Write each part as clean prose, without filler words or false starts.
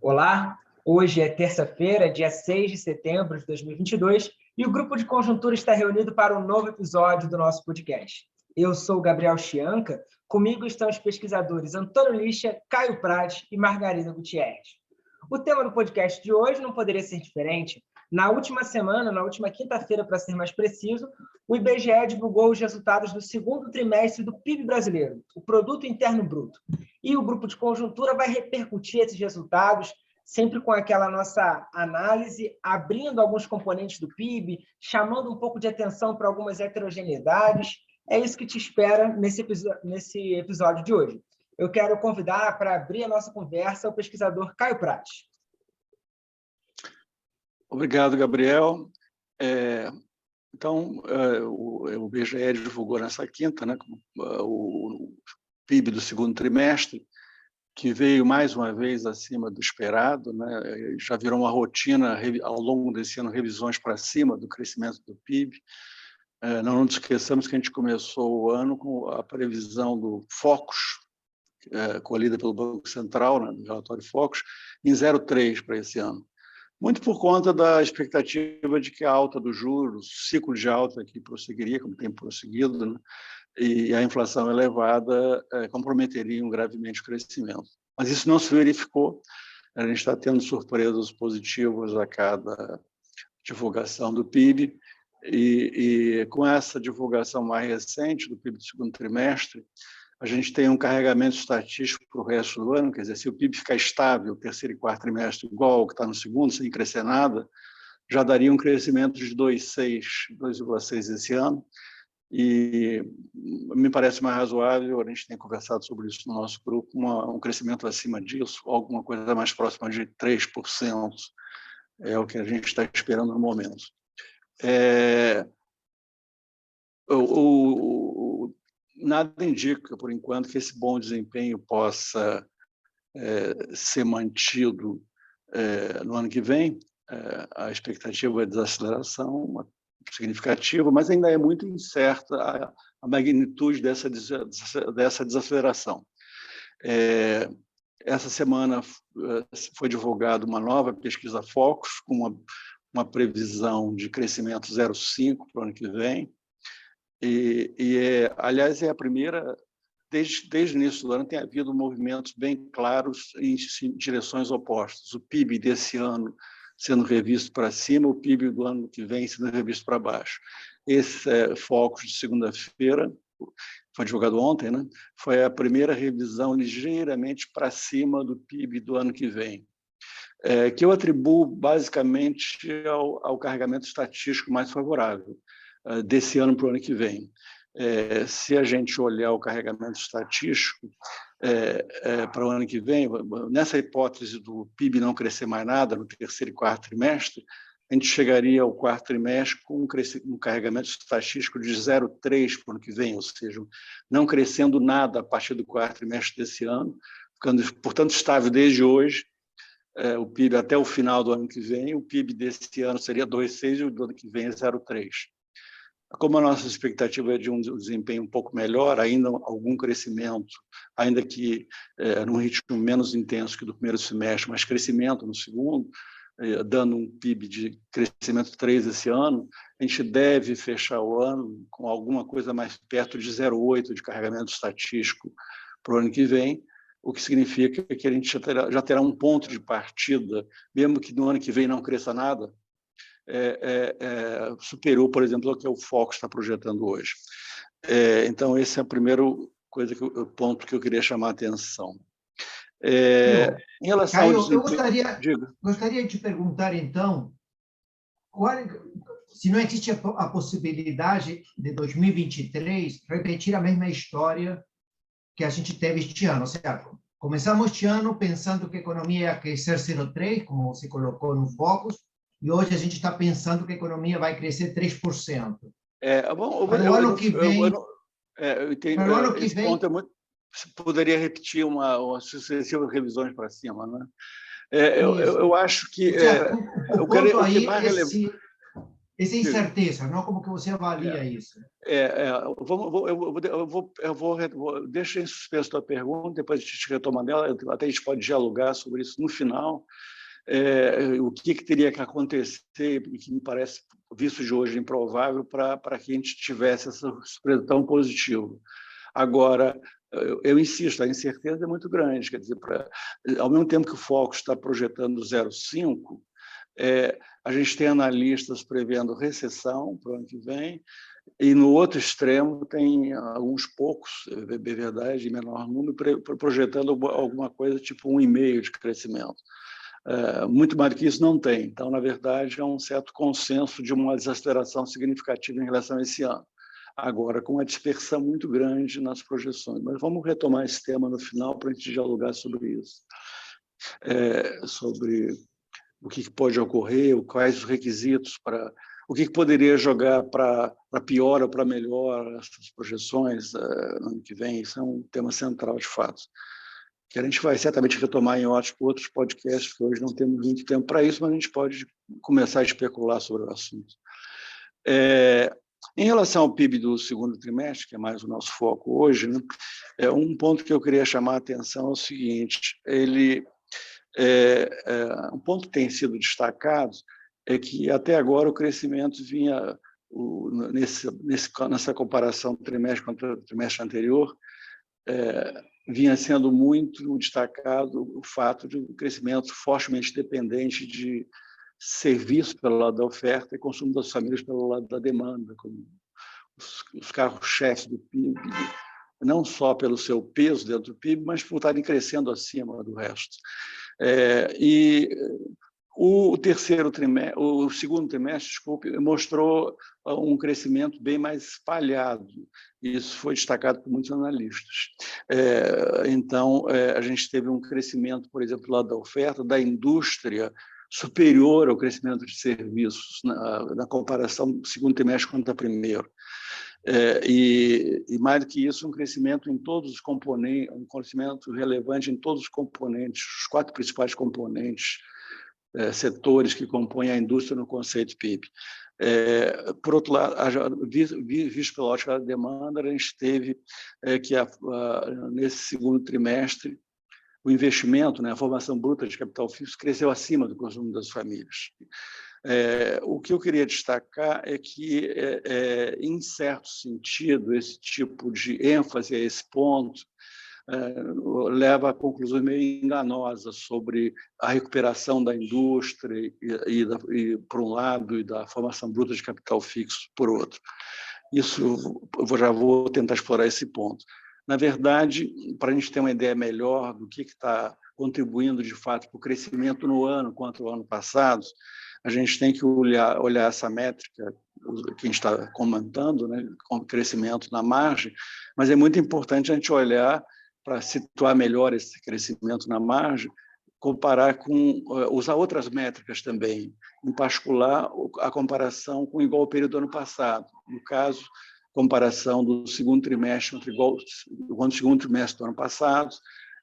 Olá, hoje é terça-feira, dia 6 de setembro de 2022, e o Grupo de Conjuntura está reunido para um novo episódio do nosso podcast. Eu sou o Gabriel Chianca, comigo estão os pesquisadores Antônio Lixa, Caio Prades e Margarida Gutierrez. O tema do podcast de hoje não poderia ser diferente. Na última semana, na última quinta-feira, para ser mais preciso, o IBGE divulgou os resultados do segundo trimestre do PIB brasileiro, o Produto Interno Bruto. E o Grupo de Conjuntura vai repercutir esses resultados, sempre com aquela nossa análise, abrindo alguns componentes do PIB, chamando um pouco de atenção para algumas heterogeneidades. É isso que te espera nesse episódio de hoje. Eu quero convidar para abrir a nossa conversa o pesquisador Caio Prades. Obrigado, Gabriel. Então, o IBGE divulgou nessa quinta, né, o PIB do segundo trimestre, que veio mais uma vez acima do esperado, né? Já virou uma rotina ao longo desse ano, revisões para cima do crescimento do PIB. Não nos esqueçamos que a gente começou o ano com a previsão do Focus, colhida pelo Banco Central, né, do relatório Focus, em 0,3 para esse ano. Muito por conta da expectativa de que a alta dos juros, o ciclo de alta que prosseguiria, como tem prosseguido, né, e a inflação elevada comprometeriam gravemente o crescimento. Mas isso não se verificou. A gente está tendo surpresas positivas a cada divulgação do PIB, e com essa divulgação mais recente do PIB do segundo trimestre, a gente tem um carregamento estatístico para o resto do ano, quer dizer, se o PIB ficar estável, terceiro e quarto trimestre, igual ao que está no segundo, sem crescer nada, já daria um crescimento de 2,6 esse ano, e me parece mais razoável, a gente tem conversado sobre isso no nosso grupo, um crescimento acima disso, alguma coisa mais próxima de 3%, é o que a gente está esperando no momento. Nada indica, por enquanto, que esse bom desempenho possa ser mantido no ano que vem. A expectativa é de desaceleração significativa, mas ainda é muito incerta a magnitude dessa desaceleração. Essa semana foi divulgada uma nova pesquisa Focus, com uma previsão de crescimento 0,5 para o ano que vem. Aliás, é a primeira, desde o início do ano, tem havido movimentos bem claros em direções opostas. O PIB desse ano sendo revisto para cima, o PIB do ano que vem sendo revisto para baixo. Esse Focus de segunda-feira, foi divulgado ontem, né? Foi a primeira revisão ligeiramente para cima do PIB do ano que vem, que eu atribuo basicamente ao carregamento estatístico mais favorável desse ano para o ano que vem. Se a gente olhar o carregamento estatístico para o ano que vem, nessa hipótese do PIB não crescer mais nada no terceiro e quarto trimestre, a gente chegaria ao quarto trimestre com um carregamento estatístico de 0,3 para o ano que vem, ou seja, não crescendo nada a partir do quarto trimestre desse ano, ficando, portanto, estável desde hoje. O PIB até o final do ano que vem, o PIB desse ano seria 2,6 e o do ano que vem é 0,3. Como a nossa expectativa é de um desempenho um pouco melhor, ainda algum crescimento, ainda que num ritmo menos intenso que do primeiro semestre, mas crescimento no segundo, dando um PIB de crescimento 3 esse ano, a gente deve fechar o ano com alguma coisa mais perto de 0,8 de carregamento estatístico para o ano que vem, o que significa que a gente já terá um ponto de partida, mesmo que no ano que vem não cresça nada, superou, por exemplo, o que o Focus está projetando hoje. Então, esse é o primeiro ponto que eu queria chamar a atenção. Em relação Caio, ao desempenho... eu gostaria de te perguntar, então, se não existe a possibilidade de 2023 repetir a mesma história que a gente teve este ano, certo? Começamos este ano pensando que a economia ia crescer 0,3, como você colocou no Focus, e hoje a gente está pensando que a economia vai crescer 3%. Para o ano que vem... Esse ponto é muito... Poderia repetir uma sucessiva revisões para cima, né? Eu acho que... O ponto aí é essa incerteza, não? Como que você avalia isso? Deixa em suspenso a tua pergunta, depois a gente retoma dela, até a gente pode dialogar sobre isso no final. O que teria que acontecer, e que me parece, visto de hoje, improvável, para que a gente tivesse essa surpresa tão positiva. Agora, eu insisto, a incerteza é muito grande, quer dizer, ao mesmo tempo que o Focus está projetando 0,5, a gente tem analistas prevendo recessão para o ano que vem, e no outro extremo tem alguns poucos, é verdade, em menor número, projetando alguma coisa tipo 1,5% de crescimento. Muito mais do que isso não tem. Então, na verdade, há um certo consenso de uma desaceleração significativa em relação a esse ano. Agora, com uma dispersão muito grande nas projeções. Mas vamos retomar esse tema no final para a gente dialogar sobre isso. Sobre o que pode ocorrer, quais os requisitos para... O que poderia jogar para pior ou para melhor essas projeções no ano que vem. Isso é um tema central, de fato, que a gente vai certamente retomar em outros podcasts, porque hoje não temos muito tempo para isso, mas a gente pode começar a especular sobre o assunto. Em relação ao PIB do segundo trimestre, que é mais o nosso foco hoje, né, um ponto que eu queria chamar a atenção é o seguinte: um ponto que tem sido destacado é que até agora o crescimento vinha, nessa comparação trimestre contra o trimestre anterior, vinha sendo muito destacado o fato de um crescimento fortemente dependente de serviço pelo lado da oferta e consumo das famílias pelo lado da demanda, como os carros-chefes do PIB, não só pelo seu peso dentro do PIB, mas por estarem crescendo acima do resto. E o segundo trimestre, desculpe, mostrou um crescimento bem mais espalhado. Isso foi destacado por muitos analistas. Então, a gente teve um crescimento, por exemplo, do lado da oferta, da indústria, superior ao crescimento de serviços na comparação do segundo trimestre contra o primeiro. E mais do que isso, um crescimento em todos os componentes, um crescimento relevante em todos os componentes, os 4 principais componentes, setores que compõem a indústria no conceito PIB. Por outro lado, visto pela ótica da demanda, a gente teve que, nesse segundo trimestre, o investimento, a formação bruta de capital fixo, cresceu acima do consumo das famílias. O que eu queria destacar é que, em certo sentido, esse tipo de ênfase a esse ponto leva a conclusões meio enganosas sobre a recuperação da indústria, por um lado, e da formação bruta de capital fixo, por outro. Isso, eu já vou tentar explorar esse ponto. Na verdade, para a gente ter uma ideia melhor do que está contribuindo, de fato, para o crescimento no ano quanto ao ano passado, a gente tem que olhar essa métrica que a gente está comentando, com o crescimento na margem, mas é muito importante a gente olhar para situar melhor esse crescimento na margem, comparar usar outras métricas também, em particular a comparação com o igual período do ano passado. No caso, comparação do segundo trimestre contra o segundo trimestre do ano passado,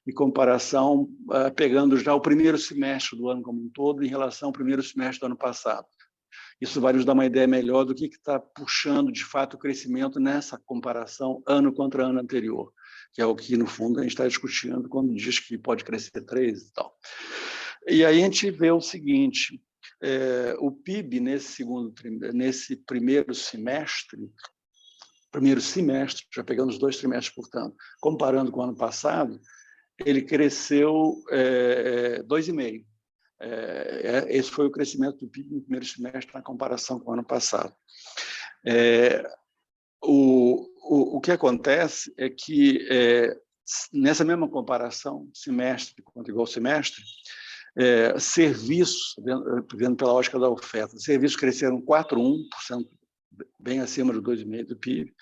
e comparação pegando já o primeiro semestre do ano como um todo em relação ao primeiro semestre do ano passado. Isso vai nos dar uma ideia melhor do que está puxando, de fato, o crescimento nessa comparação ano contra ano anterior, que é o que, no fundo, a gente está discutindo quando diz que pode crescer 3% e tal. E aí a gente vê o seguinte: o PIB nesse primeiro semestre, já pegando os 2 trimestres, portanto, comparando com o ano passado, ele cresceu 2,5%. Esse foi o crescimento do PIB no primeiro semestre na comparação com o ano passado. O que acontece é que, nessa mesma comparação, semestre contra igual semestre, serviços, vendo pela ótica da oferta, serviços cresceram 4,1%, bem acima do 2,5% do PIB,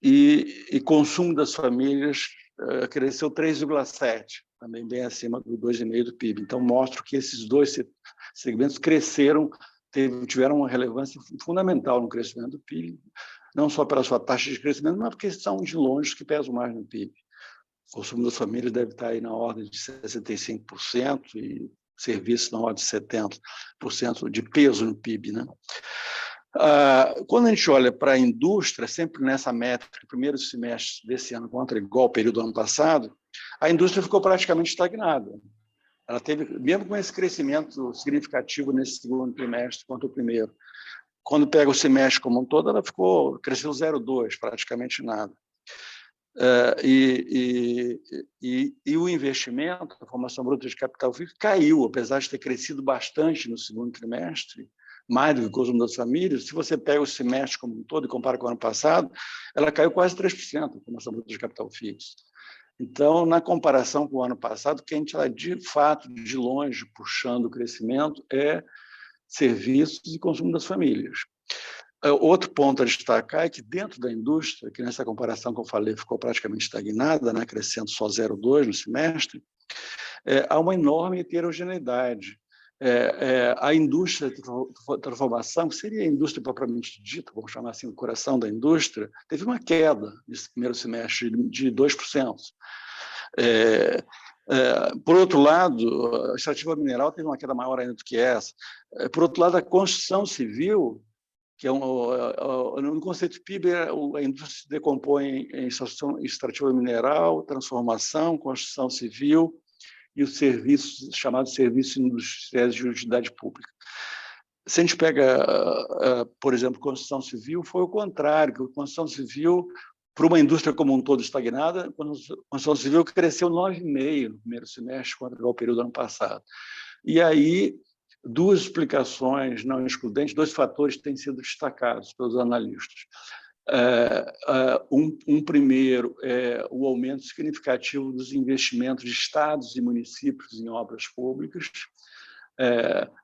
e consumo das famílias cresceu 3,7%, também bem acima do 2,5% do PIB. Então, mostra que esses 2 segmentos cresceram, tiveram uma relevância fundamental no crescimento do PIB, não só pela sua taxa de crescimento, mas porque são de longe os que pesam mais no PIB. O consumo das famílias deve estar aí na ordem de 65%, e serviços na ordem de 70% de peso no PIB, né? Quando a gente olha para a indústria, sempre nessa métrica, primeiro semestre desse ano contra igual ao período do ano passado, a indústria ficou praticamente estagnada. Ela teve, mesmo com esse crescimento significativo nesse segundo trimestre contra o primeiro, quando pega o semestre como um todo, ela cresceu 0,2%, praticamente nada. E o investimento, a formação bruta de capital fixo, caiu, apesar de ter crescido bastante no segundo trimestre, mais do que o consumo das famílias. Se você pega o semestre como um todo e compara com o ano passado, ela caiu quase 3%, a formação bruta de capital fixo. Então, na comparação com o ano passado, quem está, de fato, de longe, puxando o crescimento é serviços e consumo das famílias. Outro ponto a destacar é que dentro da indústria, que nessa comparação que eu falei ficou praticamente estagnada, né, crescendo só 0,2% no semestre, há uma enorme heterogeneidade. A indústria de transformação, que seria a indústria propriamente dita, vamos chamar assim, o coração da indústria, teve uma queda nesse primeiro semestre de 2%. Por outro lado, a extrativa mineral teve uma queda maior ainda do que essa. Por outro lado, a construção civil, que no conceito PIB, a indústria se decompõe em extrativa mineral, transformação, construção civil e os serviços, chamados serviços industriais de utilidade pública. Se a gente pega, por exemplo, construção civil, foi o contrário, que a construção civil, para uma indústria como um todo estagnada, a construção civil cresceu 9,5% no primeiro semestre, contra o período do ano passado. E aí, duas explicações não excludentes, dois fatores têm sido destacados pelos analistas. Um primeiro é o aumento significativo dos investimentos de estados e municípios em obras públicas,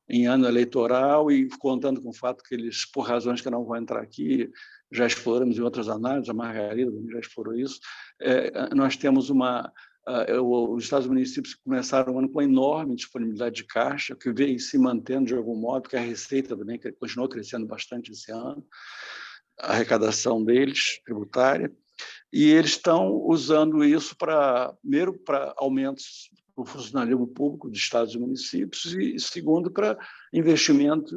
em ano eleitoral, e contando com o fato que eles, por razões que eu não vou entrar aqui, já exploramos em outras análises, a Margarida já explorou isso, nós temos os estados e municípios começaram o ano com enorme disponibilidade de caixa, que veio se mantendo de algum modo, porque a receita também continuou crescendo bastante esse ano, a arrecadação deles, tributária, e eles estão usando isso primeiro, para aumentos do funcionalismo público de estados e municípios, e segundo, para investimento,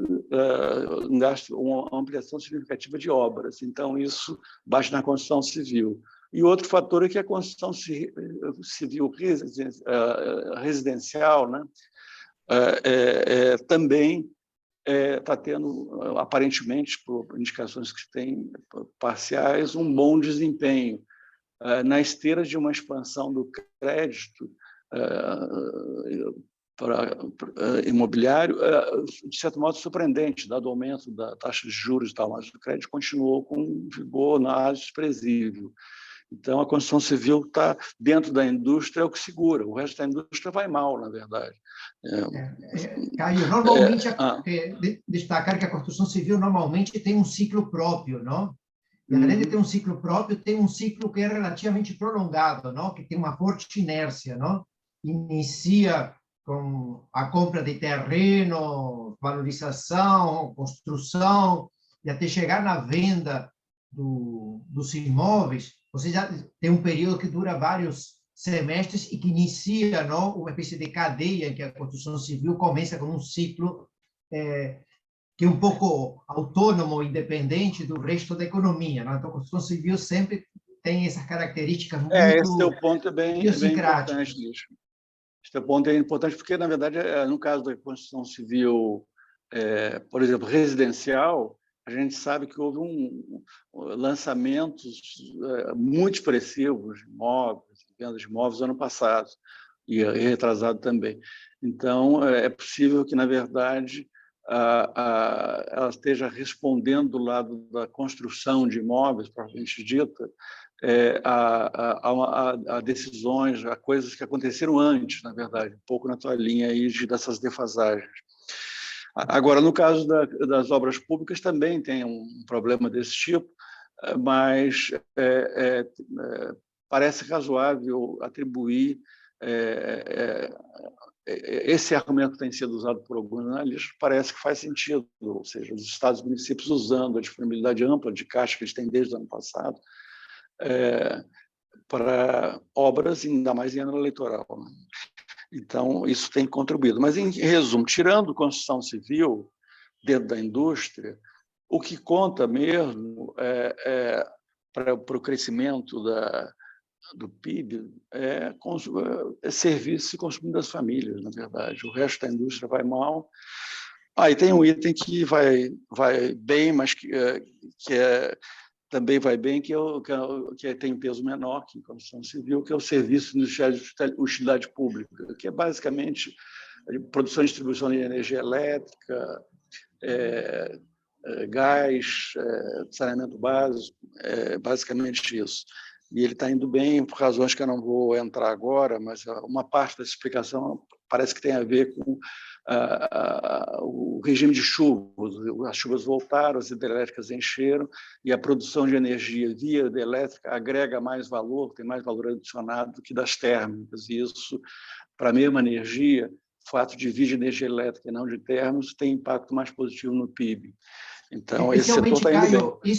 uma ampliação significativa de obras. Então, isso bate na construção civil. E outro fator é que a construção civil residencial, né, também está tendo, aparentemente, por indicações que tem parciais, um bom desempenho na esteira de uma expansão do crédito imobiliário, de certo modo surpreendente, dado o aumento da taxa de juros e tal, mas o crédito continuou com um vigor nada desprezível. Então, a construção civil está dentro da indústria, é o que segura. O resto da indústria vai mal, na verdade. Caio, normalmente, destacar que a construção civil normalmente tem um ciclo próprio, não? E além de ter um ciclo próprio, tem um ciclo que é relativamente prolongado, não? Que tem uma forte inércia, não? Inicia com a compra de terreno, valorização, construção, e até chegar na venda dos imóveis, você já tem um período que dura vários semestres e que inicia, não, uma espécie de cadeia em que a construção civil começa com um ciclo que é um pouco autônomo, independente do resto da economia. Não? Então, a construção civil sempre tem essas características muito esse teu ponto é bem importante, Luiz. Esse ponto é importante porque, na verdade, no caso da construção civil, por exemplo, residencial, a gente sabe que houve lançamentos muito expressivos de imóveis, vendas de imóveis ano passado e retrasado também. Então, é possível que, na verdade, ela esteja respondendo do lado da construção de imóveis, propriamente dita, a decisões, a coisas que aconteceram antes, na verdade, um pouco na tua linha aí dessas defasagens. Agora, no caso das obras públicas, também tem um problema desse tipo, mas parece razoável atribuir esse argumento que tem sido usado por alguns analistas, parece que faz sentido, ou seja, os estados e municípios usando a disponibilidade ampla de caixa que eles têm desde o ano passado para obras, ainda mais em ano eleitoral. Então, isso tem contribuído. Mas, em resumo, tirando construção civil dentro da indústria, o que conta mesmo para o crescimento do PIB é serviço e consumo das famílias, na verdade. O resto da indústria vai mal. E tem um item que vai bem, mas que também vai bem, que tem peso menor que em construção civil, que é o serviço de utilidade pública, que é basicamente produção e distribuição de energia elétrica, gás, saneamento básico, basicamente isso. E ele está indo bem por razões que eu não vou entrar agora, mas uma parte dessa explicação parece que tem a ver com o regime de chuvas. As chuvas voltaram, as hidrelétricas encheram, e a produção de energia via hidrelétrica agrega mais valor, tem mais valor adicionado do que das térmicas. E isso, para a mesma energia, o fato de vir de energia elétrica e não de térmicos tem impacto mais positivo no PIB. Então, esse setor está indo bem.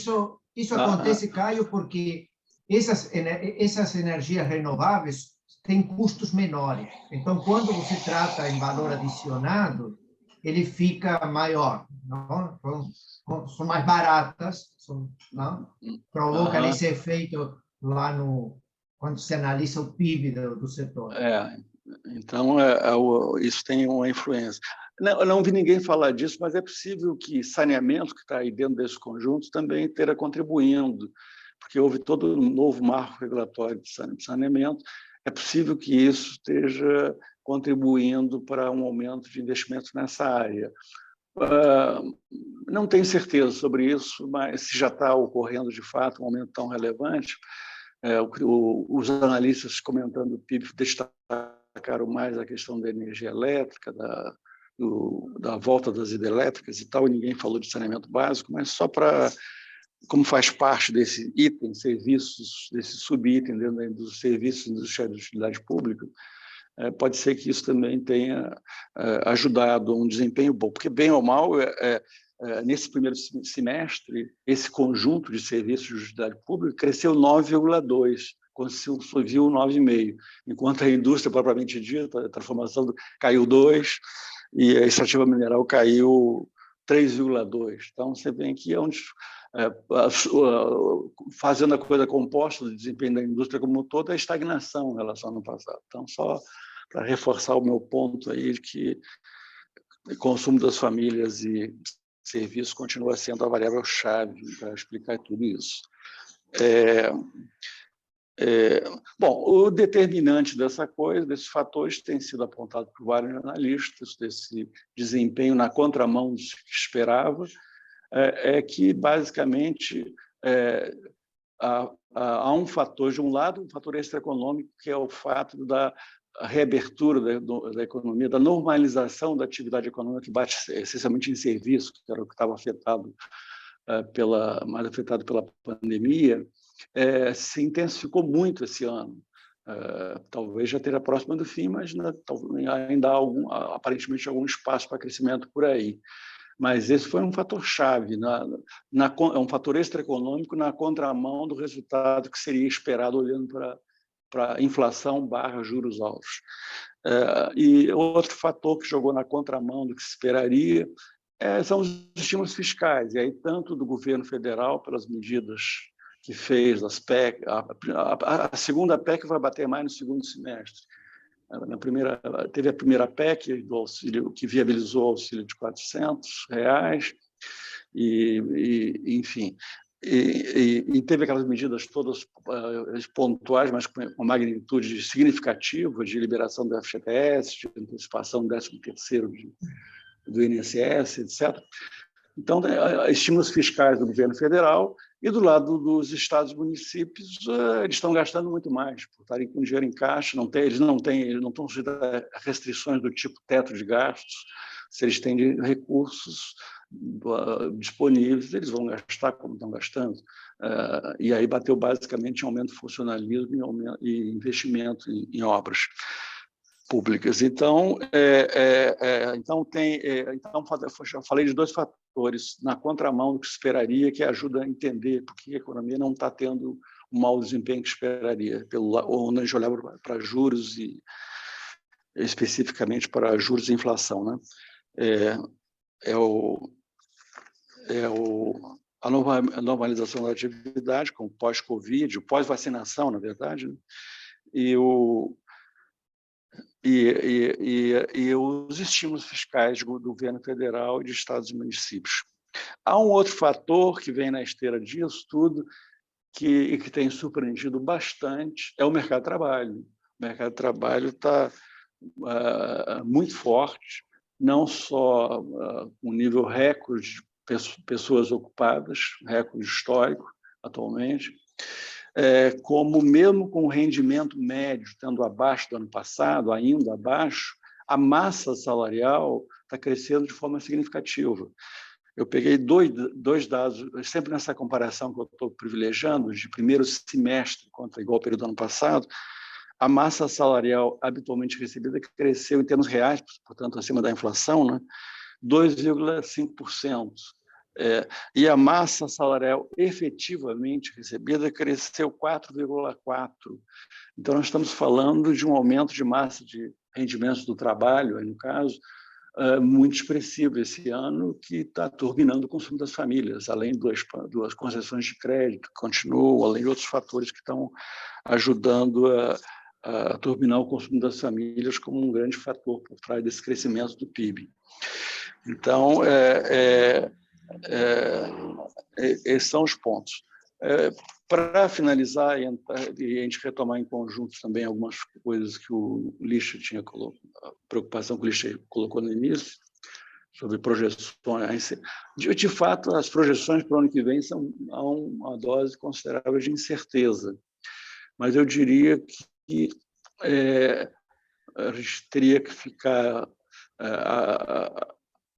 Isso acontece, Caio, porque essas energias renováveis têm custos menores. Então, quando você trata em valor adicionado, ele fica maior, não? São mais baratas, não? Provocam esse efeito lá quando se analisa o PIB do setor. Então, isso tem uma influência. Eu não vi ninguém falar disso, mas é possível que saneamento, que está aí dentro desse conjunto, também esteja contribuindo, porque houve todo um novo marco regulatório de saneamento. É possível que isso esteja contribuindo para um aumento de investimentos nessa área. Não tenho certeza sobre isso, mas se já está ocorrendo de fato um aumento tão relevante, os analistas comentando o PIB destacaram mais a questão da energia elétrica, da volta das hidrelétricas e tal, e ninguém falou de saneamento básico, mas só para, como faz parte desse item, serviços, desse subitem dentro dos serviços industriais de utilidade pública, pode ser que isso também tenha ajudado a um desempenho bom, porque, bem ou mal, nesse primeiro semestre, esse conjunto de serviços de utilidade pública cresceu 9,2%, construção civil 9,5%, enquanto a indústria propriamente dita, a transformação caiu 2%, e a extrativa mineral caiu 3,2%. Então, você vê que fazendo a coisa composta do desempenho da indústria como um todo, a estagnação em relação ao ano passado. Então, só para reforçar o meu ponto aí de que o consumo das famílias e serviços continua sendo a variável-chave para explicar tudo isso. Bom, o determinante dessa coisa, desses fatores, tem sido apontado por vários analistas, desse desempenho na contramão do que esperava, que, basicamente, há um fator, de um lado, um fator extraeconômico, que é o fato da reabertura da economia, da normalização da atividade econômica, que bate essencialmente em serviços, que era o que estava mais afetado pela pandemia, se intensificou muito esse ano. Talvez já esteja próxima do fim, mas ainda há aparentemente algum espaço para crescimento por aí. Mas esse foi um fator-chave, é um fator extraeconômico na contramão do resultado que seria esperado olhando para inflação / juros altos. E outro fator que jogou na contramão do que se esperaria são os estímulos fiscais, e aí tanto do governo federal, pelas medidas que fez, as PEC, a segunda PEC vai bater mais no segundo semestre. Teve a primeira PEC do auxílio, que viabilizou o auxílio de R$ 400, enfim, e teve aquelas medidas todas pontuais, mas com uma magnitude significativa de liberação do FGTS, de antecipação do 13º do INSS, etc. Então, estímulos fiscais do governo federal, e do lado dos estados e municípios, eles estão gastando muito mais, por estarem com dinheiro em caixa, eles não estão sujeitos a restrições do tipo teto de gastos. Se eles têm recursos disponíveis, eles vão gastar como estão gastando. E aí bateu basicamente em aumento de funcionalismo e investimento em obras públicas. Então, eu falei de dois fatores na contramão do que se esperaria, que ajuda a entender por que a economia não está tendo o mau desempenho que esperaria, onde a gente olhava para juros especificamente para juros e inflação, né? A normalização da atividade, com pós-Covid, pós-vacinação, na verdade, né? E os estímulos fiscais do governo federal e de estados e municípios. Há um outro fator que vem na esteira disso tudo, que tem surpreendido bastante, é o mercado de trabalho. O mercado de trabalho está muito forte, não só com nível recorde de pessoas ocupadas, recorde histórico atualmente, como mesmo com o rendimento médio estando abaixo do ano passado, ainda abaixo, a massa salarial está crescendo de forma significativa. Eu peguei dois dados, sempre nessa comparação que eu estou privilegiando, de primeiro semestre contra igual período do ano passado, a massa salarial habitualmente recebida cresceu em termos reais, portanto, acima da inflação, né, 2,5%. E a massa salarial efetivamente recebida cresceu 4,4%. Então, nós estamos falando de um aumento de massa de rendimentos do trabalho, aí no caso, muito expressivo esse ano, que está turbinando o consumo das famílias, além das concessões de crédito que continuam, além de outros fatores que estão ajudando a turbinar o consumo das famílias como um grande fator por trás desse crescimento do PIB. Então, esses são os pontos. Para finalizar e a gente retomar em conjunto também algumas coisas que o Lister tinha colocado, a preocupação que o Lister colocou no início, sobre projeções. De fato, as projeções para o ano que vem há uma dose considerável de incerteza, mas eu diria que a gente teria que ficar...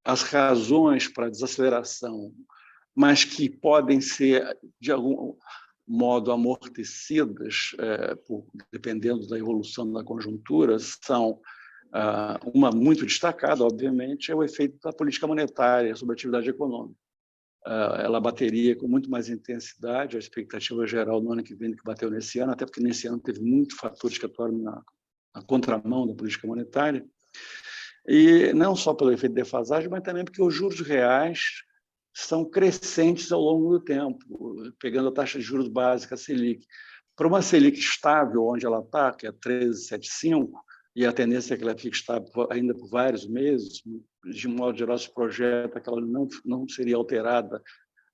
as razões para a desaceleração, mas que podem ser, de algum modo, amortecidas, dependendo da evolução da conjuntura, são uma muito destacada, obviamente, é o efeito da política monetária sobre a atividade econômica. Ela bateria com muito mais intensidade, a expectativa geral no ano que vem do que bateu nesse ano, até porque nesse ano teve muitos fatores que atuaram na contramão da política monetária, e não só pelo efeito de defasagem, mas também porque os juros reais são crescentes ao longo do tempo, pegando a taxa de juros básica, a Selic. Para uma Selic estável, onde ela está, que é 13,75, e a tendência é que ela fique estável ainda por vários meses, de modo geral, se projeta que ela não seria alterada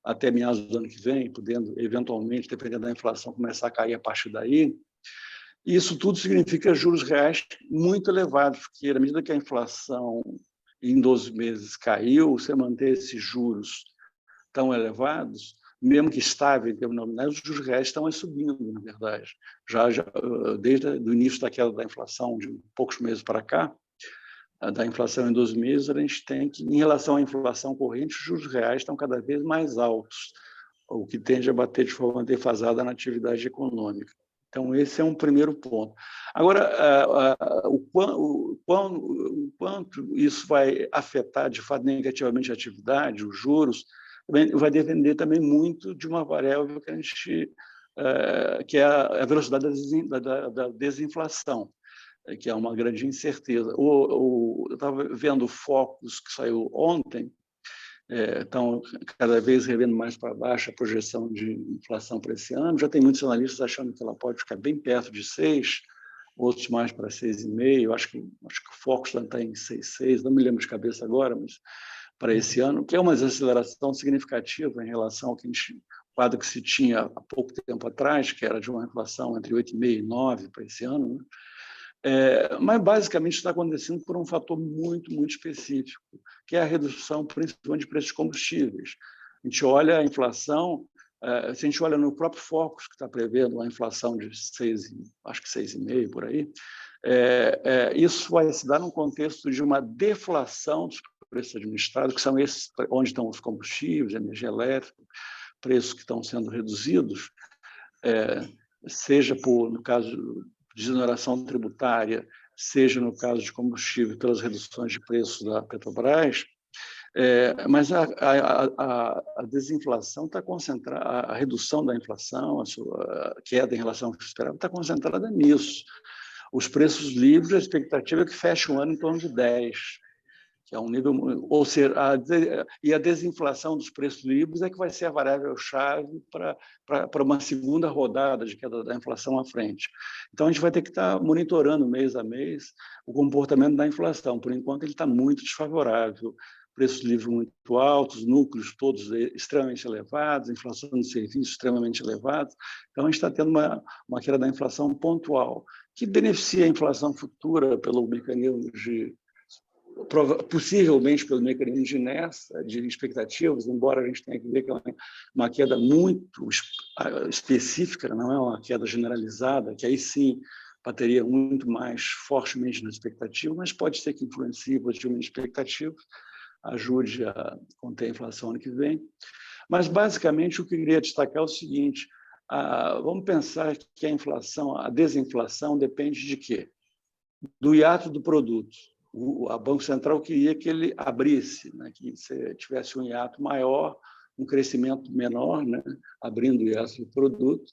até meados do ano que vem, podendo, eventualmente, dependendo da inflação, começar a cair a partir daí. E isso tudo significa juros reais muito elevados, porque, à medida que a inflação em 12 meses caiu, você manter esses juros tão elevados, mesmo que estável em termos nominais, os juros reais estão subindo, na verdade. Já desde o início da queda da inflação, de poucos meses para cá, da inflação em 12 meses, a gente tem que, em relação à inflação corrente, os juros reais estão cada vez mais altos, o que tende a bater de forma defasada na atividade econômica. Então, esse é um primeiro ponto. Agora, o quanto isso vai afetar, de fato, negativamente a atividade, os juros, vai depender também muito de uma variável que é a velocidade da desinflação, que é uma grande incerteza. Eu estava vendo o Focus, que saiu ontem, estão cada vez revendo mais para baixo a projeção de inflação para esse ano. Já tem muitos analistas achando que ela pode ficar bem perto de 6, outros mais para 6,5. Acho que o Focus está em 6,6, não me lembro de cabeça agora, mas para esse ano, que é uma desaceleração significativa em relação ao quadro que se tinha há pouco tempo atrás, que era de uma inflação entre 8,5 e 9 para esse ano, né? Mas, basicamente, está acontecendo por um fator muito, muito específico, que é a redução, principalmente, de preços de combustíveis. A gente olha a inflação, se a gente olha no próprio Focus, que está prevendo uma inflação de 6, acho que 6,5 por aí, isso vai se dar num contexto de uma deflação dos preços administrados, que são esses onde estão os combustíveis, energia elétrica, preços que estão sendo reduzidos, seja no caso de desoneração tributária, seja no caso de combustível pelas reduções de preços da Petrobras, mas a desinflação está concentrada, a redução da inflação, a sua queda em relação ao que se esperava, está concentrada nisso. Os preços livres, a expectativa é que feche o ano em torno de 10, que é um nível... Ou seja, a desinflação dos preços livres é que vai ser a variável-chave para uma segunda rodada de queda da inflação à frente. Então, a gente vai ter que estar monitorando mês a mês o comportamento da inflação. Por enquanto, ele está muito desfavorável. Preços livres muito altos, núcleos todos extremamente elevados, inflação de serviços extremamente elevada. Então, a gente está tendo uma queda da inflação pontual, que beneficia a inflação futura pelo mecanismo possivelmente pelo mecanismo de inércia, de expectativas, embora a gente tenha que ver que é uma queda muito específica, não é uma queda generalizada, que aí sim bateria muito mais fortemente na expectativa, mas pode ser que influencie positivamente a expectativa, ajude a conter a inflação ano que vem. Mas, basicamente, o que eu queria destacar é o seguinte: vamos pensar que a desinflação depende de quê? Do hiato do produto. A Banco Central queria que ele abrisse, né, que você tivesse um hiato maior, um crescimento menor, né, abrindo o hiato do produto,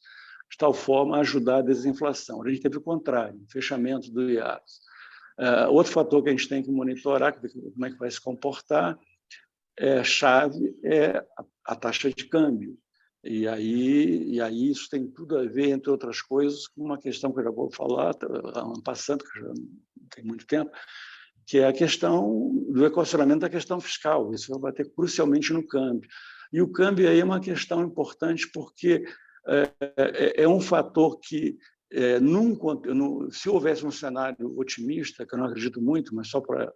de tal forma a ajudar a desinflação. A gente teve o contrário, o fechamento do hiato. Outro fator que a gente tem que monitorar, como é que vai se comportar, chave é a taxa de câmbio. E aí isso tem tudo a ver, entre outras coisas, com uma questão que eu já vou falar, passando, que já não tem muito tempo, que é a questão do equacionamento da questão fiscal. Isso vai bater crucialmente no câmbio. E o câmbio aí é uma questão importante porque é um fator que, se houvesse um cenário otimista, que eu não acredito muito, mas só para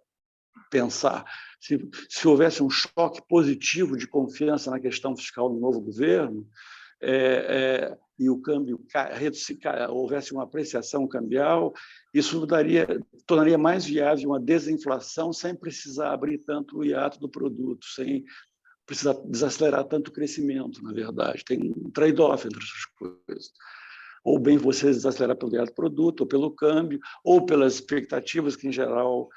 pensar, se houvesse um choque positivo de confiança na questão fiscal do novo governo, e o câmbio houvesse uma apreciação cambial, isso tornaria mais viável uma desinflação sem precisar abrir tanto o hiato do produto, sem precisar desacelerar tanto o crescimento, na verdade. Tem um trade-off entre essas coisas. Ou bem você desacelerar pelo hiato do produto, ou pelo câmbio, ou pelas expectativas que, em geral,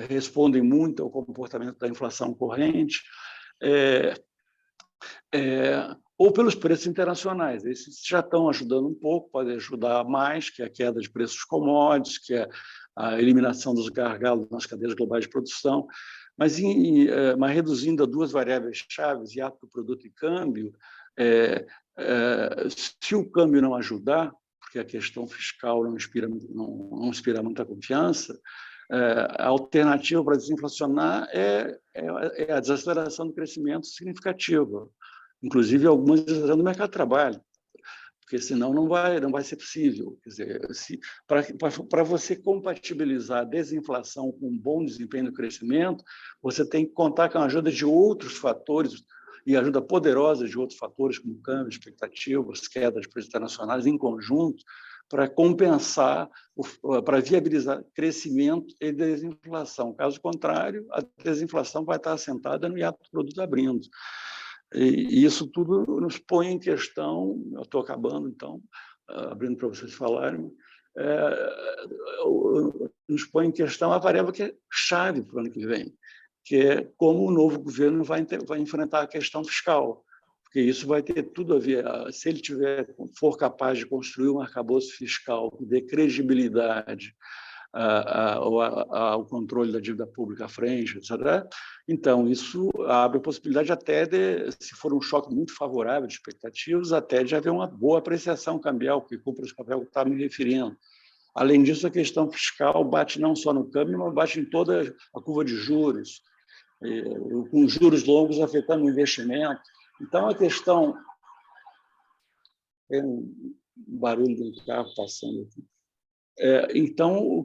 respondem muito ao comportamento da inflação corrente, ou pelos preços internacionais. Esses já estão ajudando um pouco, podem ajudar mais, que é a queda de preços commodities, que é a eliminação dos gargalos nas cadeias globais de produção, mas reduzindo a duas variáveis chaves, hiato do produto e câmbio, se o câmbio não ajudar, porque a questão fiscal não inspira muita confiança, a alternativa para desinflacionar é a desaceleração do crescimento significativa, inclusive algumas desaceleração do mercado de trabalho, porque senão não vai ser possível. Quer dizer, para você compatibilizar a desinflação com um bom desempenho do crescimento, você tem que contar com a ajuda de outros fatores, e ajuda poderosa de outros fatores, como câmbio, expectativas, quedas de preços internacionais em conjunto, para compensar, para viabilizar crescimento e desinflação. Caso contrário, a desinflação vai estar assentada no hiato do produto abrindo. E isso tudo nos põe em questão, eu estou acabando, então, abrindo para vocês falarem, nos põe em questão a variável que é chave para o ano que vem, que é como o novo governo vai enfrentar a questão fiscal, porque isso vai ter tudo a ver. Se ele for capaz de construir um arcabouço fiscal que dê credibilidade ao controle da dívida pública à frente, etc., então isso abre a possibilidade até de, se for um choque muito favorável de expectativas, até de haver uma boa apreciação cambial, que cumpre o papel que eu estava me referindo. Além disso, a questão fiscal bate não só no câmbio, mas bate em toda a curva de juros, com juros longos afetando o investimento. Então, a questão... Tem um barulho de um carro passando aqui. Então,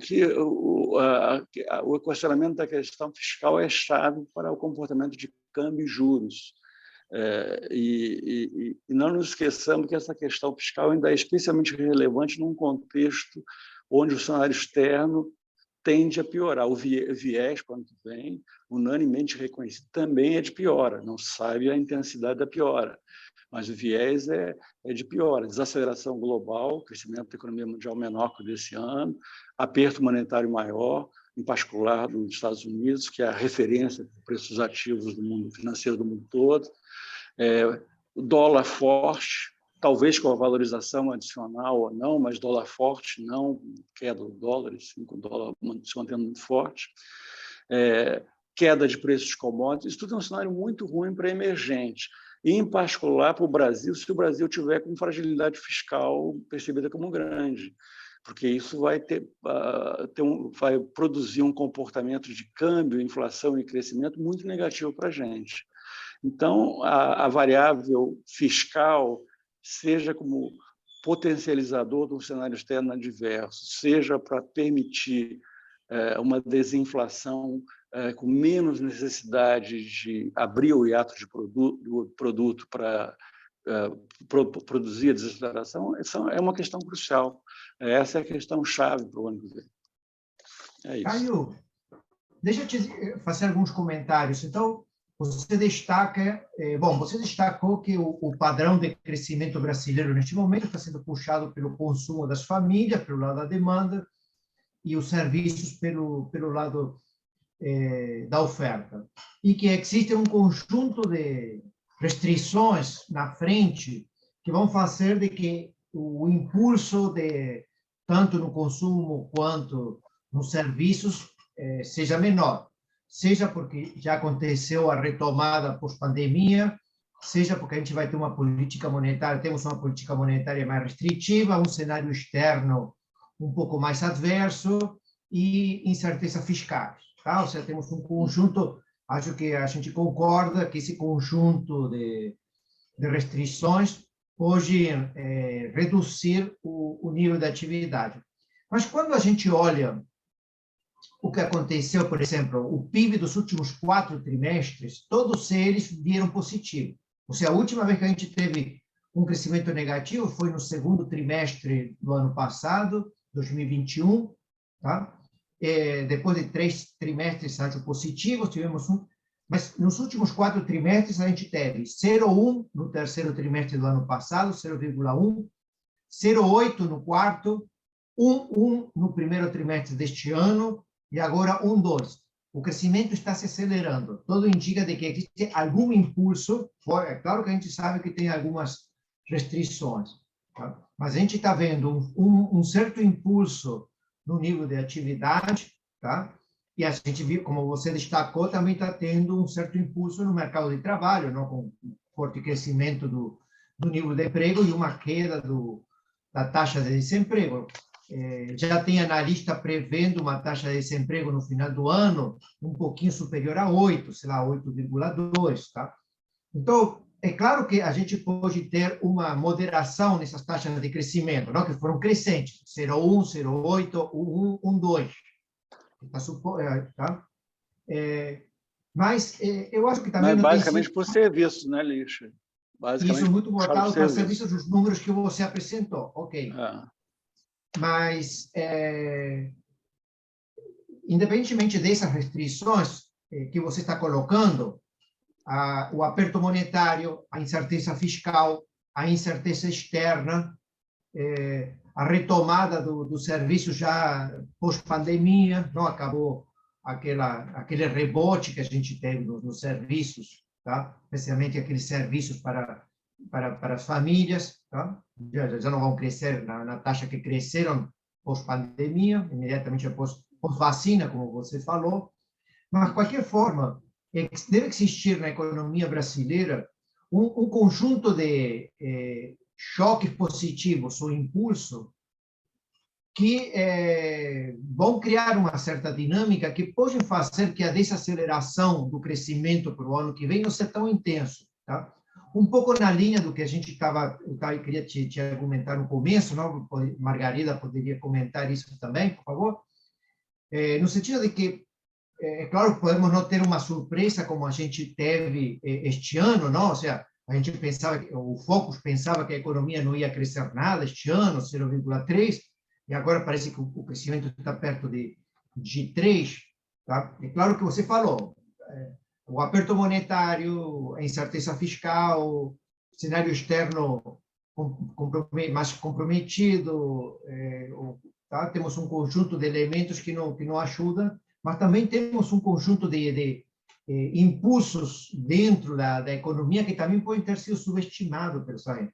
o equacionamento da questão fiscal é chave para o comportamento de câmbio e juros. E não nos esqueçamos que essa questão fiscal ainda é especialmente relevante num contexto onde o cenário externo tende a piorar. O viés, para o ano que vem, unanimemente reconhecido, também é de piora. Não se sabe a intensidade da piora, mas o viés é de piora. Desaceleração global, crescimento da economia mundial menor que o desse ano, aperto monetário maior, em particular dos Estados Unidos, que é a referência para preços ativos do mundo financeiro do mundo todo, o dólar forte, talvez com a valorização adicional ou não, mas dólar forte não, queda do dólar, o dólar se mantendo muito forte, queda de preços de commodities, isso tudo é um cenário muito ruim para emergente, e em particular para o Brasil, se o Brasil tiver com fragilidade fiscal percebida como grande, porque isso vai vai produzir um comportamento de câmbio, inflação e crescimento muito negativo para a gente. Então, a variável fiscal, seja como potencializador de um cenário externo adverso, seja para permitir uma desinflação com menos necessidade de abrir o hiato do produto para produzir a desaceleração, é uma questão crucial. Essa é a questão-chave para o ano que vem. É isso. Caio, deixa eu te fazer alguns comentários. Então, você destaca, você destacou que o padrão de crescimento brasileiro neste momento está sendo puxado pelo consumo das famílias, pelo lado da demanda, e os serviços pelo lado da oferta. E que existe um conjunto de restrições na frente que vão fazer de que o impulso tanto no consumo quanto nos serviços seja menor. Seja porque já aconteceu a retomada pós-pandemia, seja porque a gente vai ter uma política monetária, temos uma política monetária mais restritiva, um cenário externo um pouco mais adverso e incerteza fiscal. Tá? Ou seja, temos um conjunto, acho que a gente concorda que esse conjunto de restrições pode reduzir o nível de atividade. Mas quando a gente olha o que aconteceu, por exemplo, o PIB dos últimos 4 trimestres, todos eles vieram positivo. Ou seja, a última vez que a gente teve um crescimento negativo foi no segundo trimestre do ano passado, 2021, tá? Depois de 3 trimestres, acho, positivos, tivemos mas nos últimos 4 trimestres a gente teve 0,1 no terceiro trimestre do ano passado, 0,1, 0,8 no quarto, 1,1 no primeiro trimestre deste ano, e agora 1,2. O crescimento está se acelerando. Tudo indica de que existe algum impulso. É claro que a gente sabe que tem algumas restrições, tá? Mas a gente está vendo um certo impulso no nível de atividade, tá? E a gente viu, como você destacou, também está tendo um certo impulso no mercado de trabalho, não? Com forte crescimento do nível de emprego e uma queda da taxa de desemprego. Já tem analista prevendo uma taxa de desemprego no final do ano um pouquinho superior a 8, sei lá, 8,2, tá? Então, é claro que a gente pode ter uma moderação nessas taxas de crescimento, não? Que foram crescentes, 0,1, 0,8, 1,1, 1,2. Tá? Mas eu acho que também... Mas basicamente por serviço, né, Lixa? Isso, muito voltado para serviços, os números que você apresentou, ok. Mas, independentemente dessas restrições que você está colocando, o aperto monetário, a incerteza fiscal, a incerteza externa, a retomada do serviço já pós-pandemia, não acabou aquele rebote que a gente teve nos serviços, tá? Especialmente aqueles serviços para as famílias, tá? Já não vão crescer na taxa que cresceram pós-pandemia, imediatamente pós-vacina, como você falou. Mas, de qualquer forma, deve existir na economia brasileira um conjunto de choques positivos ou impulso que vão criar uma certa dinâmica que pode fazer que a desaceleração do crescimento para o ano que vem não seja tão intenso, tá? Um pouco na linha do que a gente queria te argumentar no começo, não? Margarida poderia comentar isso também, por favor? No sentido de que, é claro, podemos não ter uma surpresa como a gente teve este ano, não? Ou seja, a gente pensava, o Focus pensava que a economia não ia crescer nada este ano, 0,3%, e agora parece que o crescimento está perto de 3%. Tá? É claro que você falou, o aperto monetário, a incerteza fiscal, cenário externo mais comprometido, tá? Temos um conjunto de elementos que não ajudam, mas também temos um conjunto de impulsos dentro da economia que também podem ter sido subestimados, pessoal.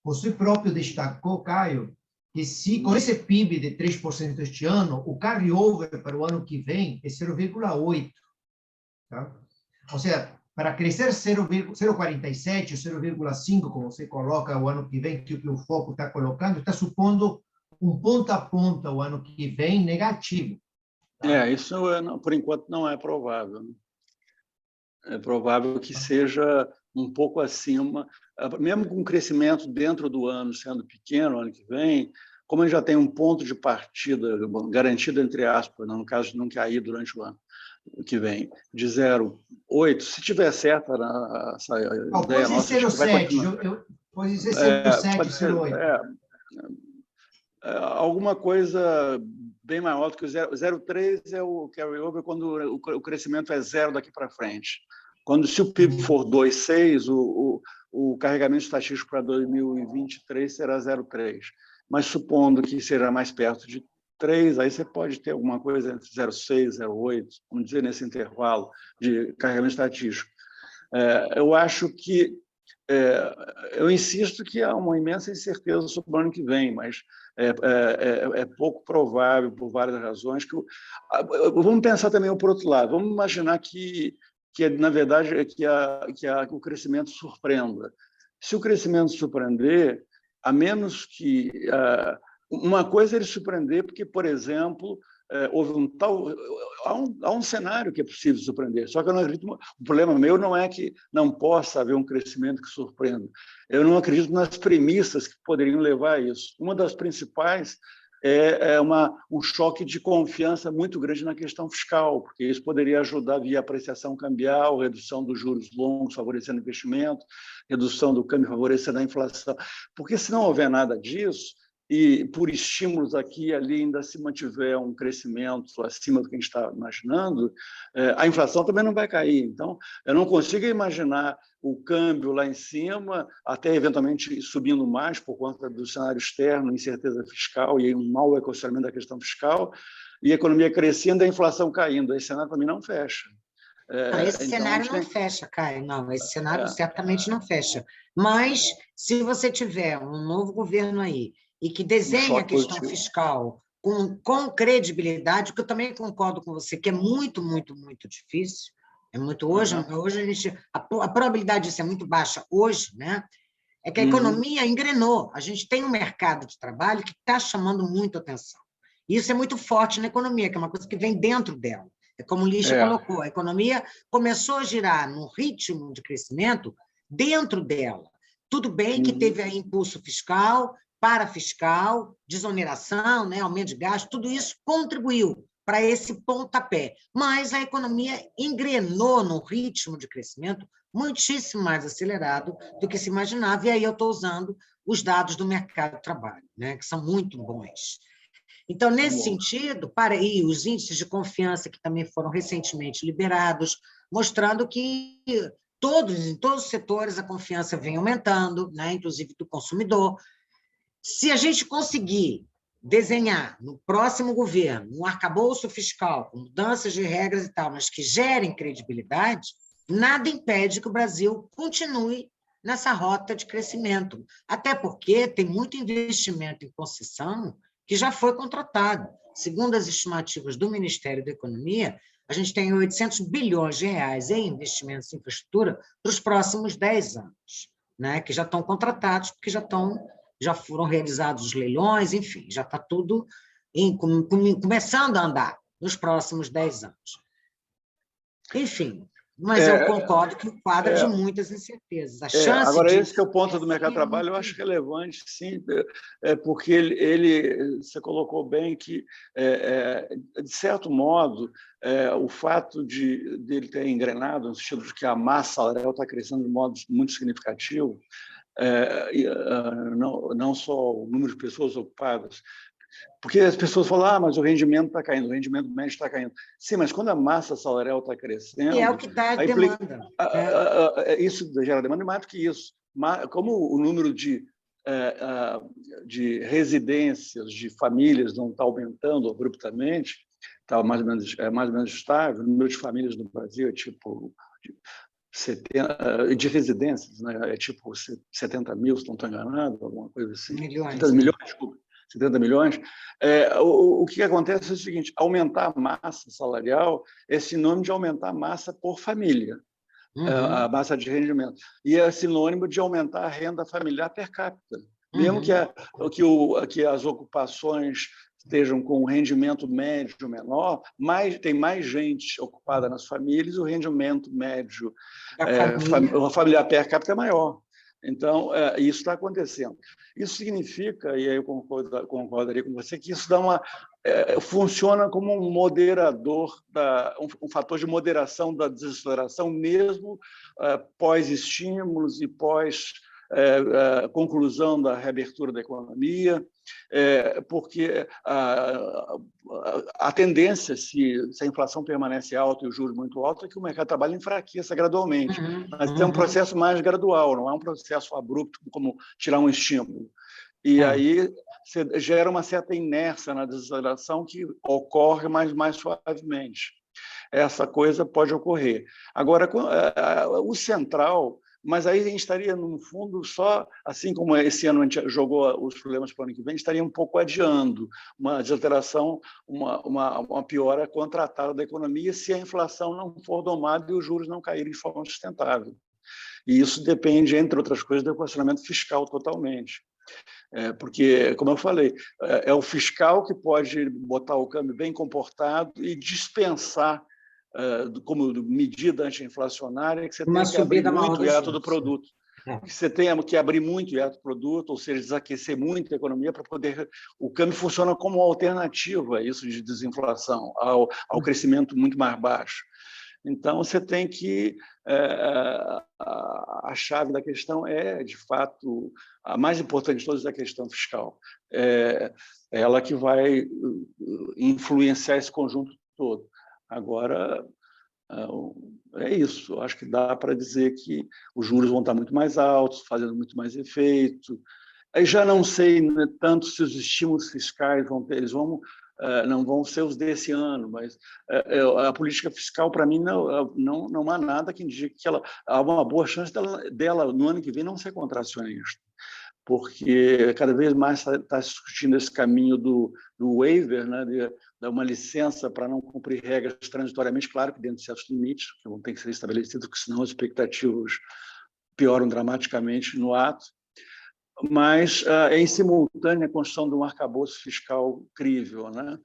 você próprio destacou, Caio, que se com esse PIB de 3% este ano, o carryover para o ano que vem é 0,8%. Tá? Ou seja, para crescer 0,47 ou 0,5, como você coloca o ano que vem, que o foco está colocando, está supondo um ponta a ponta o ano que vem negativo. Tá? Isso, por enquanto, não é provável. Né? É provável que seja um pouco acima, mesmo com crescimento dentro do ano sendo pequeno, ano que vem, como a gente já tem um ponto de partida garantido, entre aspas, no caso de não cair durante o ano que vem, de 0,8, se tiver certa essa ideia nossa, pode ser 0,7, pode ser 0,7, 0,8. Alguma coisa bem maior do que o 0,3 é o carryover quando o crescimento é zero daqui para frente. Se o PIB for 2,6, o carregamento estatístico para 2023 será 0,3. Mas supondo que seja mais perto de 3, aí você pode ter alguma coisa entre 0,6 e 0,8, vamos dizer, nesse intervalo de carregamento estatístico. Eu acho que eu insisto que há uma imensa incerteza sobre o ano que vem, mas é pouco provável, por várias razões. Vamos pensar também por outro lado. Vamos imaginar que na verdade, o crescimento surpreenda. Se o crescimento surpreender, a menos que... uma coisa é ele surpreender porque, por exemplo, há um cenário que é possível surpreender, só que eu não acredito. O problema meu não é que não possa haver um crescimento que surpreenda. Eu não acredito nas premissas que poderiam levar a isso. Uma das principais é um choque de confiança muito grande na questão fiscal, porque isso poderia ajudar via apreciação cambial, redução dos juros longos, favorecendo investimento, redução do câmbio, favorecendo a inflação. Porque se não houver nada disso, e por estímulos aqui e ali ainda se mantiver um crescimento acima do que a gente está imaginando, a inflação também não vai cair. Então, eu não consigo imaginar o câmbio lá em cima, até eventualmente subindo mais por conta do cenário externo, incerteza fiscal e um mau equacionamento da questão fiscal, e a economia crescendo e a inflação caindo. Esse cenário também não fecha. Esse cenário não fecha, Caio. Não, esse cenário certamente não fecha. Mas, se você tiver um novo governo aí, e que desenha a questão fiscal com credibilidade, que eu também concordo com você, que é muito, muito, muito difícil, hoje a probabilidade disso é muito baixa hoje, né? É que a economia engrenou. A gente tem um mercado de trabalho que está chamando muito atenção. Isso é muito forte na economia, que é uma coisa que vem dentro dela. É como o Lixa colocou, a economia começou a girar num ritmo de crescimento dentro dela. Tudo bem que teve aí impulso fiscal, parafiscal, desoneração, né, aumento de gasto, tudo isso contribuiu para esse pontapé. Mas a economia engrenou no ritmo de crescimento muitíssimo mais acelerado do que se imaginava, e aí eu estou usando os dados do mercado de trabalho, né, que são muito bons. Então, nesse sentido, e os índices de confiança que também foram recentemente liberados, mostrando que em todos os setores a confiança vem aumentando, né, inclusive do consumidor. Se a gente conseguir desenhar no próximo governo um arcabouço fiscal com mudanças de regras e tal, mas que gerem credibilidade, nada impede que o Brasil continue nessa rota de crescimento. Até porque tem muito investimento em concessão que já foi contratado. Segundo as estimativas do Ministério da Economia, a gente tem 800 bilhões de reais em investimentos em infraestrutura para os próximos 10 anos, né, que já estão contratados, porque já foram realizados os leilões, enfim, já está tudo começando a andar nos próximos 10 anos. Enfim, mas eu concordo que o quadro é de muitas incertezas. A chance agora, esse que é o ponto do mercado de trabalho, eu acho relevante, sim, porque você colocou bem que, de certo modo, o fato dele ter engrenado, no sentido de que a massa salarial está crescendo de modo muito significativo, não só o número de pessoas ocupadas, porque as pessoas falam, mas o rendimento está caindo, o rendimento médio está caindo. Sim, mas quando a massa salarial está crescendo... E é o que dá demanda. Isso gera demanda, e mais do que isso. Como o número de residências, de famílias não está aumentando abruptamente, está mais ou menos estável, o número de famílias no Brasil é de residências, né? É tipo 70 mil, se não estou enganado, alguma coisa assim. Milhões. 70 milhões, desculpa. 70 milhões. O que acontece é o seguinte: aumentar a massa salarial é sinônimo de aumentar a massa por família, a massa de rendimento. E é sinônimo de aumentar a renda familiar per capita. Mesmo que as ocupações estejam com um rendimento médio menor, tem mais gente ocupada nas famílias, o rendimento médio familiar per capita é maior. Então, isso está acontecendo. Isso significa, e aí eu concordaria com você, que isso funciona como um moderador, um fator de moderação da desaceleração, mesmo pós-estímulos e conclusão da reabertura da economia, porque a tendência, se a inflação permanece alta e o juros muito alto, é que o mercado de trabalho enfraqueça gradualmente. Mas é um processo mais gradual, não é um processo abrupto como tirar um estímulo. E aí você gera uma certa inércia na desaceleração que ocorre mais suavemente. Essa coisa pode ocorrer. Agora, o central... Mas aí a gente estaria, no fundo, só, assim como esse ano a gente jogou os problemas para o ano que vem, a gente estaria um pouco adiando uma desaceleração, uma piora contratada da economia se a inflação não for domada e os juros não caírem de forma sustentável. E isso depende, entre outras coisas, do equacionamento fiscal totalmente. Porque, como eu falei, é o fiscal que pode botar o câmbio bem comportado e dispensar como medida anti-inflacionária, que você tem que abrir muito o hiato do produto. Que você tem que abrir muito o hiato do produto, ou seja, desaquecer muito a economia para poder... O câmbio funciona como alternativa a isso de desinflação, ao crescimento muito mais baixo. Então, você tem que... a chave da questão de fato, a mais importante de todas é a questão fiscal. É ela que vai influenciar esse conjunto todo. Agora, é isso. Acho que dá para dizer que os juros vão estar muito mais altos, fazendo muito mais efeito. Aí já não sei, né, tanto se os estímulos fiscais não vão ser os desse ano, mas a política fiscal, para mim, não há nada que indique que há uma boa chance dela, no ano que vem, não ser contracionista, porque cada vez mais está se discutindo esse caminho do waiver, né, de dar uma licença para não cumprir regras transitoriamente, claro que dentro de certos limites, que vão ter que ser estabelecidos, porque senão as expectativas pioram dramaticamente no ato, mas em simultânea a construção de um arcabouço fiscal crível, né?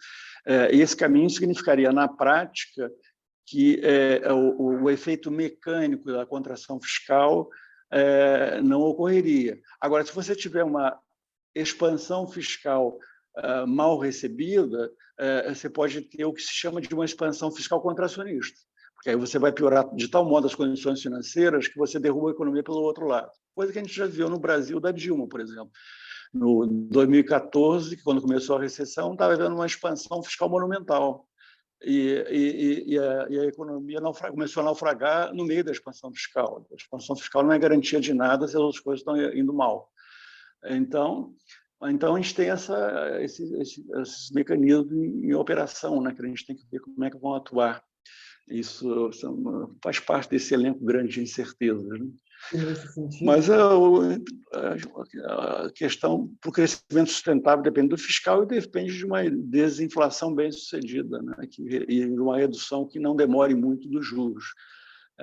E esse caminho significaria, na prática, que o efeito mecânico da contração fiscal não ocorreria. Agora, se você tiver uma expansão fiscal mal recebida, você pode ter o que se chama de uma expansão fiscal contracionista, porque aí você vai piorar de tal modo as condições financeiras que você derruba a economia pelo outro lado. Coisa que a gente já viu no Brasil da Dilma, por exemplo. No 2014, quando começou a recessão, estava havendo uma expansão fiscal monumental. E a economia começou a naufragar no meio da expansão fiscal. A expansão fiscal não é garantia de nada se as outras coisas estão indo mal. Então a gente tem esses mecanismos em operação, né, que a gente tem que ver como é que vão atuar. Isso faz parte desse elenco grande de incertezas, né? Nesse sentido, mas a questão para o crescimento sustentável depende do fiscal e depende de uma desinflação bem-sucedida, né? E uma redução que não demore muito dos juros.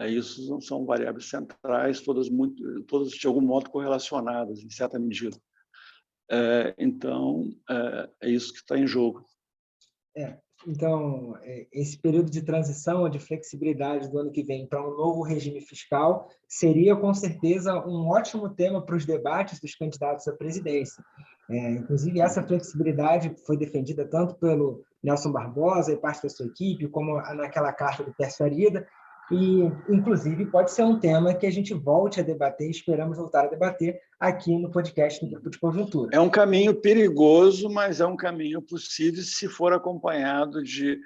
Isso são variáveis centrais, todas de algum modo correlacionadas, em certa medida. Então, é isso que está em jogo. Então, esse período de transição ou de flexibilidade do ano que vem para um novo regime fiscal seria, com certeza, um ótimo tema para os debates dos candidatos à presidência. Inclusive, essa flexibilidade foi defendida tanto pelo Nelson Barbosa e parte da sua equipe, como naquela carta do Pércio Arida, e, inclusive, pode ser um tema que a gente volte a debater, esperamos voltar a debater aqui no podcast do Grupo de Conjuntura. É um caminho perigoso, mas é um caminho possível se for acompanhado de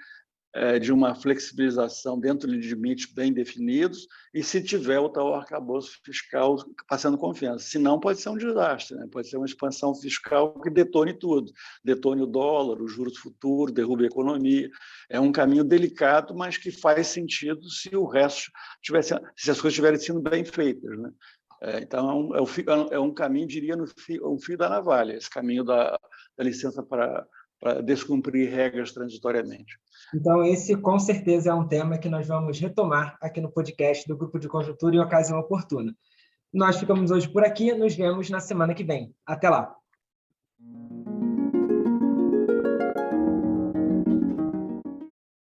de uma flexibilização dentro de limites bem definidos e se tiver o tal arcabouço fiscal passando confiança. Se não, pode ser um desastre, né? Pode ser uma expansão fiscal que detone tudo, detone o dólar, os juros futuros, derrube a economia. É um caminho delicado, mas que faz sentido se o resto se as coisas estiverem sendo bem feitas, né? Então, é um caminho, diria, um fio da navalha, esse caminho da licença para descumprir regras transitoriamente. Então, esse, com certeza, é um tema que nós vamos retomar aqui no podcast do Grupo de Conjuntura em ocasião oportuna. Nós ficamos hoje por aqui, nos vemos na semana que vem. Até lá!